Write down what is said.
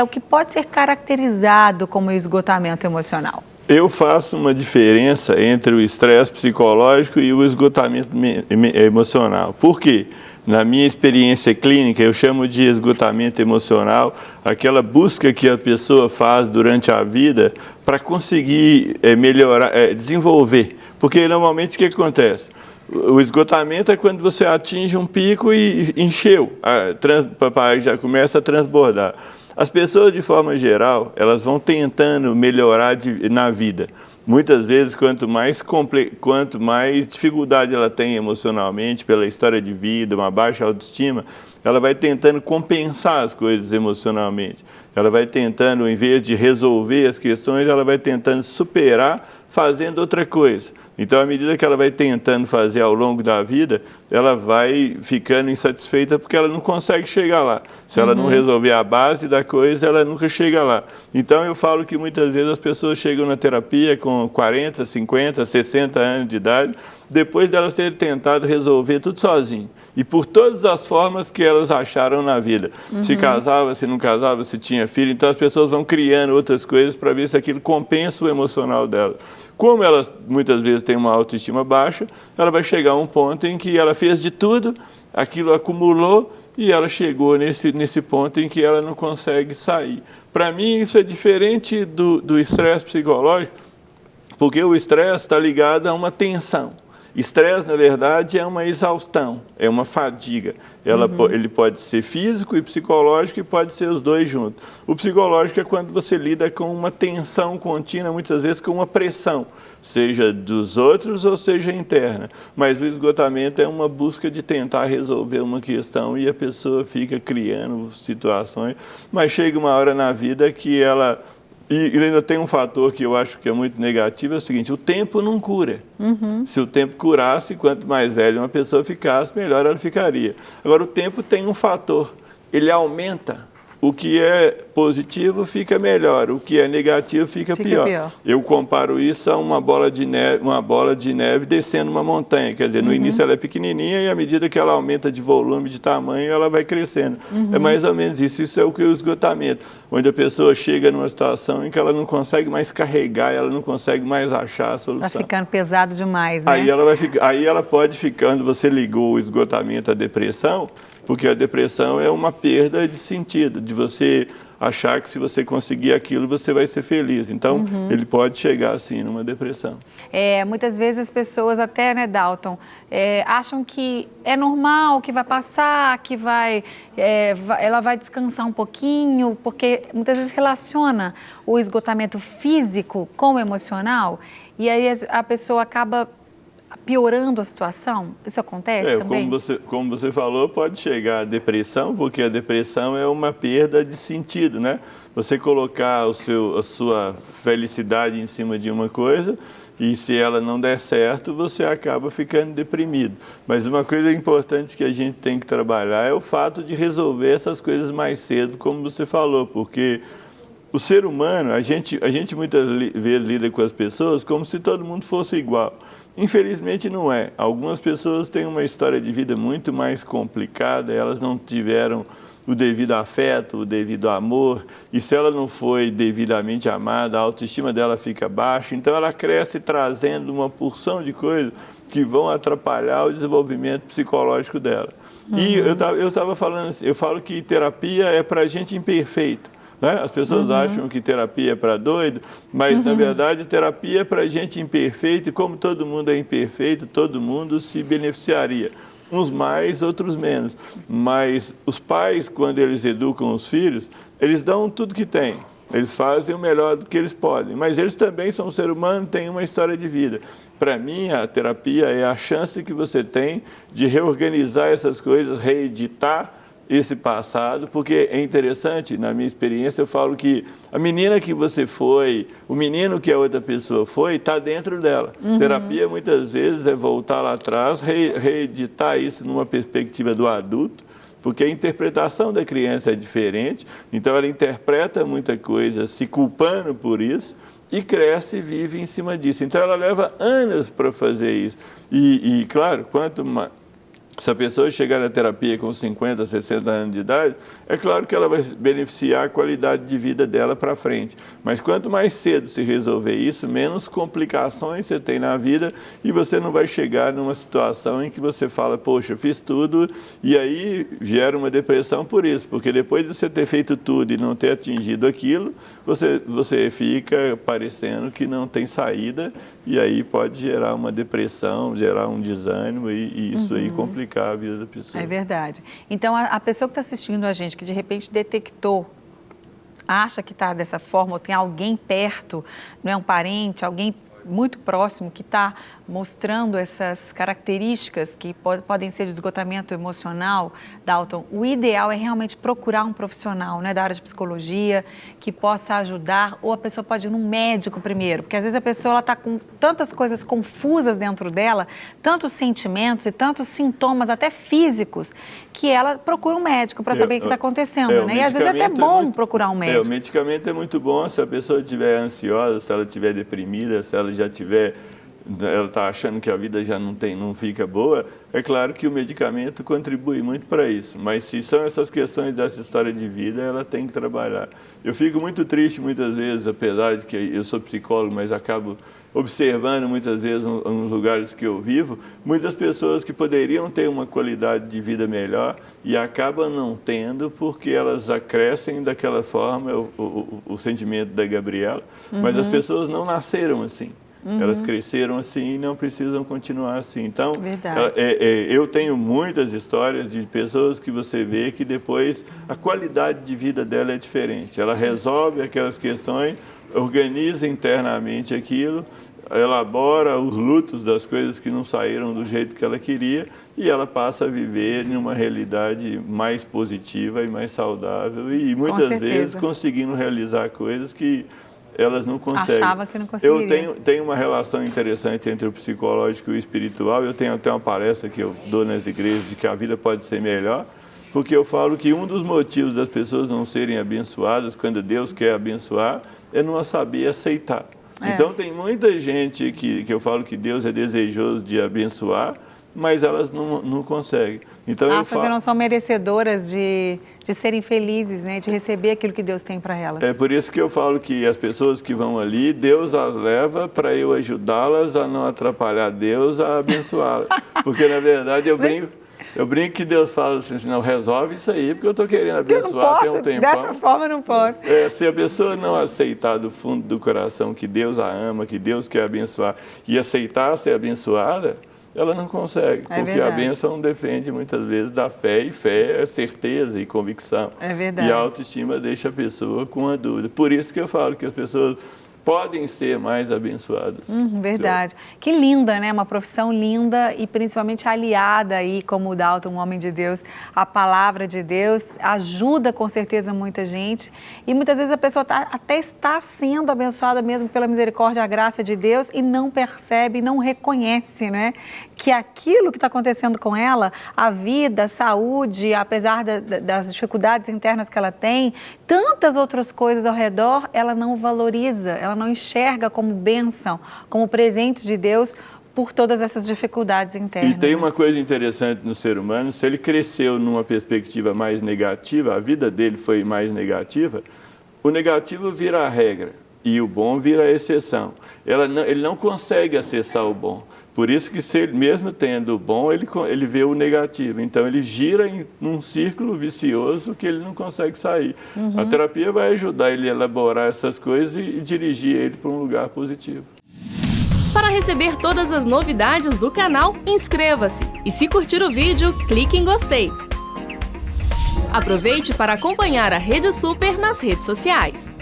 o que pode ser caracterizado como esgotamento emocional? Eu faço uma diferença entre o estresse psicológico e o esgotamento emocional. Por quê? Na minha experiência clínica, eu chamo de esgotamento emocional aquela busca que a pessoa faz durante a vida para conseguir melhorar, desenvolver. Porque normalmente o que acontece? O esgotamento é quando você atinge um pico e encheu, já começa a transbordar. As pessoas, de forma geral, elas vão tentando melhorar na vida. Muitas vezes, quanto mais dificuldade ela tem emocionalmente, pela história de vida, uma baixa autoestima, ela vai tentando compensar as coisas emocionalmente. Ela vai tentando, em vez de resolver as questões, ela vai tentando superar fazendo outra coisa. Então, à medida que ela vai tentando fazer ao longo da vida, ela vai ficando insatisfeita porque ela não consegue chegar lá. Se ela não resolver a base da coisa, ela nunca chega lá. Então, eu falo que muitas vezes as pessoas chegam na terapia com 40, 50, 60 anos de idade, depois delas terem tentado resolver tudo sozinho. E por todas as formas que elas acharam na vida. Se casava, se não casava, se tinha filho. Então, as pessoas vão criando outras coisas para ver se aquilo compensa o emocional delas. Como elas muitas vezes têm uma autoestima baixa, ela vai chegar a um ponto em que ela fez de tudo, aquilo acumulou e ela chegou nesse ponto em que ela não consegue sair. Para mim, isso é diferente do estresse psicológico, porque o estresse está ligado a uma tensão. Estresse, na verdade, é uma exaustão, é uma fadiga. Ele pode ser físico e psicológico e pode ser os dois juntos. O psicológico é quando você lida com uma tensão contínua, muitas vezes com uma pressão, seja dos outros ou seja interna. Mas o esgotamento é uma busca de tentar resolver uma questão e a pessoa fica criando situações, mas chega uma hora na vida que ela... E ainda tem um fator que eu acho que é muito negativo, é o seguinte, o tempo não cura. Se o tempo curasse, quanto mais velha uma pessoa ficasse, melhor ela ficaria. Agora, o tempo tem um fator, ele aumenta. O que é positivo fica melhor, o que é negativo fica pior. Eu comparo isso a uma bola de neve descendo uma montanha. Quer dizer, no início ela é pequenininha e à medida que ela aumenta de volume, de tamanho, ela vai crescendo. É mais ou menos isso. Isso é o que é o esgotamento, onde a pessoa chega numa situação em que ela não consegue mais carregar, ela não consegue mais achar a solução. Está ficando pesado demais, né? Aí ela pode ficar, quando você ligou o esgotamento à depressão, porque a depressão é uma perda de sentido, de você achar que se você conseguir aquilo, você vai ser feliz. Então, ele pode chegar, assim, numa depressão. Muitas vezes as pessoas até, né, Dalton, acham que é normal, que vai passar, que ela vai descansar um pouquinho, porque muitas vezes relaciona o esgotamento físico com o emocional, e aí a pessoa acaba piorando a situação? Isso acontece também? Como você falou, pode chegar a depressão, porque a depressão é uma perda de sentido, né? Você colocar a sua felicidade em cima de uma coisa e se ela não der certo, você acaba ficando deprimido. Mas uma coisa importante que a gente tem que trabalhar é o fato de resolver essas coisas mais cedo, como você falou, porque o ser humano, a gente muitas vezes lida com as pessoas como se todo mundo fosse igual. Infelizmente não é. Algumas pessoas têm uma história de vida muito mais complicada, elas não tiveram o devido afeto, o devido amor, e se ela não foi devidamente amada, a autoestima dela fica baixa, então ela cresce trazendo uma porção de coisas que vão atrapalhar o desenvolvimento psicológico dela. E eu estava falando assim, eu falo que terapia é para gente imperfeito. Né? As pessoas acham que terapia é para doido, mas, na verdade, terapia é para gente imperfeita, e como todo mundo é imperfeito, todo mundo se beneficiaria. Uns mais, outros menos. Mas os pais, quando eles educam os filhos, eles dão tudo que têm. Eles fazem o melhor do que eles podem. Mas eles também são ser humano, têm uma história de vida. Para mim, a terapia é a chance que você tem de reorganizar essas coisas, reeditar esse passado, porque é interessante, na minha experiência, eu falo que a menina que você foi, o menino que a outra pessoa foi, está dentro dela. Terapia, muitas vezes, é voltar lá atrás, reeditar isso numa perspectiva do adulto, porque a interpretação da criança é diferente, então ela interpreta muita coisa se culpando por isso, e cresce e vive em cima disso. Então ela leva anos para fazer isso. E claro, quanto mais... Se a pessoa chegar na terapia com 50, 60 anos de idade, é claro que ela vai beneficiar a qualidade de vida dela para frente. Mas quanto mais cedo se resolver isso, menos complicações você tem na vida e você não vai chegar numa situação em que você fala, poxa, fiz tudo, e aí gera uma depressão por isso, porque depois de você ter feito tudo e não ter atingido aquilo, você fica parecendo que não tem saída, e aí pode gerar uma depressão, gerar um desânimo e isso aí complicar a vida da pessoa. É verdade. Então, a pessoa que está assistindo a gente, que de repente detectou, acha que está dessa forma, ou tem alguém perto, não é um parente, alguém muito próximo que está mostrando essas características que podem ser de esgotamento emocional, Dalton, o ideal é realmente procurar um profissional, né, da área de psicologia que possa ajudar, ou a pessoa pode ir num médico primeiro, porque às vezes a pessoa está com tantas coisas confusas dentro dela, tantos sentimentos e tantos sintomas até físicos, que ela procura um médico para saber o que está acontecendo, né? E às vezes é até bom procurar um médico. O medicamento é muito bom se a pessoa estiver ansiosa, se ela estiver deprimida, se ela já tiver, ela está achando que a vida já não fica boa, é claro que o medicamento contribui muito para isso, mas se são essas questões dessa história de vida, ela tem que trabalhar. Eu fico muito triste muitas vezes, apesar de que eu sou psicólogo, mas acabo observando muitas vezes nos lugares que eu vivo, muitas pessoas que poderiam ter uma qualidade de vida melhor e acabam não tendo porque elas acrescem daquela forma o sentimento da Gabriela, mas as pessoas não nasceram assim. Elas cresceram assim e não precisam continuar assim. Então, eu tenho muitas histórias de pessoas que você vê que depois a qualidade de vida dela é diferente. Ela resolve aquelas questões, organiza internamente aquilo, elabora os lutos das coisas que não saíram do jeito que ela queria e ela passa a viver numa realidade mais positiva e mais saudável e muitas vezes conseguindo realizar coisas que elas não conseguem. Achava que não conseguiria. Eu tenho uma relação interessante entre o psicológico e o espiritual. Eu tenho até uma palestra que eu dou nas igrejas de que a vida pode ser melhor, porque eu falo que um dos motivos das pessoas não serem abençoadas quando Deus quer abençoar é não saber aceitar. Então tem muita gente que eu falo que Deus é desejoso de abençoar, mas elas não conseguem. Então, acham que não são merecedoras de serem felizes, né? De receber aquilo que Deus tem para elas. É por isso que eu falo que as pessoas que vão ali, Deus as leva para eu ajudá-las a não atrapalhar Deus a abençoá-las. Porque, na verdade, eu brinco que Deus fala assim, não, resolve isso aí, porque eu estou querendo abençoar tem um tempão. Dessa forma eu não posso. Se a pessoa não aceitar do fundo do coração que Deus a ama, que Deus quer abençoar, e aceitar ser abençoada, ela não consegue, porque a bênção depende muitas vezes da fé, e fé é certeza e convicção. É verdade. E a autoestima deixa a pessoa com a dúvida. Por isso que eu falo que as pessoas podem ser mais abençoadas. Verdade. Que linda, né? Uma profissão linda e principalmente aliada aí, como o Dalton, um homem de Deus, a palavra de Deus, ajuda com certeza muita gente e muitas vezes a pessoa até está sendo abençoada mesmo pela misericórdia e a graça de Deus e não percebe, não reconhece, né? Que aquilo que está acontecendo com ela, a vida, a saúde, apesar das dificuldades internas que ela tem, tantas outras coisas ao redor, ela não valoriza, ela não enxerga como bênção, como presente de Deus por todas essas dificuldades internas. E tem uma coisa interessante no ser humano, se ele cresceu numa perspectiva mais negativa, a vida dele foi mais negativa, o negativo vira a regra e o bom vira a exceção. Ele não consegue acessar o bom. Por isso que, mesmo tendo o bom, ele vê o negativo. Então, ele gira num círculo vicioso que ele não consegue sair. A terapia vai ajudar ele a elaborar essas coisas e dirigir ele para um lugar positivo. Para receber todas as novidades do canal, inscreva-se. E se curtir o vídeo, clique em gostei. Aproveite para acompanhar a Rede Super nas redes sociais.